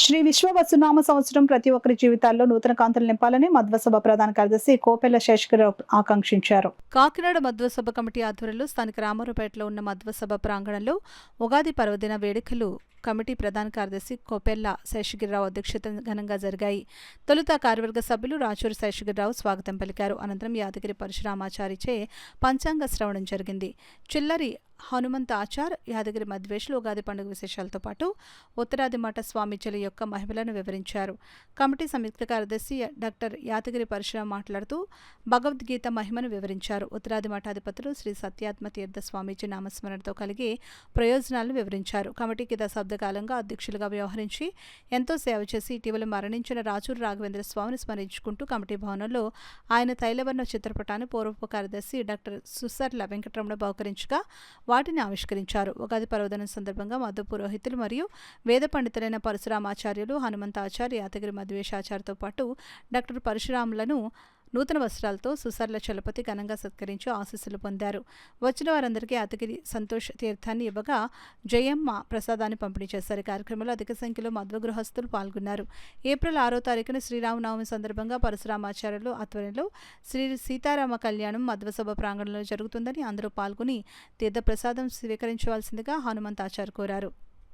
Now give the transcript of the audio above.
శ్రీ విశ్వవసునామ సంవత్సరం ప్రతి ఒక్కరి జీవితాల్లో నూతన కాంతులు నింపాలని మధ్వసభ ప్రధాన కార్యదర్శి కోపెల్ల శేషగిరిరావు ఆకాంక్షించారు. కాకినాడ మధ్వసభ కమిటీ ఆధ్వర్యంలో స్థానిక రామారావుపేటలో ఉన్న మధ్వసభ ప్రాంగణంలో ఉగాది పర్వదిన వేడుకలు కమిటీ ప్రధాన కార్యదర్శి కోపెల్ల శేషగిరిరావు అధ్యక్షతన ఘనంగా జరిగాయి. తొలుత కార్యవర్గ సభ్యులు రాచూరి శేషగిరిరావు స్వాగతం పలికారు. అనంతరం యాదగిరి పరశురామాచారిచే పంచాంగ శ్రవణం జరిగింది. చిల్లరి హనుమంత ఆచార్, యాదగిరి మధ్వేషులు ఉగాది పండుగ విశేషాలతో పాటు ఉత్తరాది మఠ స్వామీజీల యొక్క మహిమలను వివరించారు. కమిటీ సంయుక్త కార్యదర్శి డాక్టర్ యాదగిరి పరశురాం మాట్లాడుతూ భగవద్గీత మహిమను వివరించారు. ఉత్తరాది మఠాధిపతులు శ్రీ సత్యాత్మ తీర్థ స్వామీజీ నామస్మరణతో కలిగే ప్రయోజనాలను వివరించారు. కమిటీకి దశాబ్దకాలంగా అధ్యక్షులుగా వ్యవహరించి ఎంతో సేవ చేసి ఇటీవల మరణించిన రాచూరు రాఘవేంద్ర స్వామిని స్మరించుకుంటూ కమిటీ భవనంలో ఆయన తైలవర్ణ చిత్రపటాన్ని పూర్వపు కార్యదర్శి డాక్టర్ సుసర్ల వెంకటరమణ బహుకరించగా వాటిని ఆవిష్కరించారు. ఉగాది పర్వదినం సందర్భంగా మధు పురోహితులు మరియు వేద పండితులైన పరశురామాచార్యులు, హనుమంతాచార్య, యాదగిరి మధ్వేశాచార్యతో పాటు డాక్టర్ పరశురాములను నూతన వస్త్రాలతో సుసర్ల చలపతి ఘనంగా సత్కరించి ఆశీస్సులు పొందారు. వచ్చిన వారందరికీ యాదగిరి సంతోష్ తీర్థాన్ని ఇవ్వగా జయమ్మ ప్రసాదాన్ని పంపిణీ చేశారు. కార్యక్రమంలో అధిక సంఖ్యలో మధ్వ గృహస్థులు పాల్గొన్నారు. ఏప్రిల్ 6వ తారీఖున శ్రీరామనవమి సందర్భంగా పరశురామాచార్యులు ఆధ్వర్యంలో శ్రీ సీతారామ కళ్యాణం మధ్వసభ ప్రాంగణంలో జరుగుతుందని అందరూ పాల్గొని తీర్థ ప్రసాదం స్వీకరించవలసిందిగా హనుమంతాచార్య కోరారు.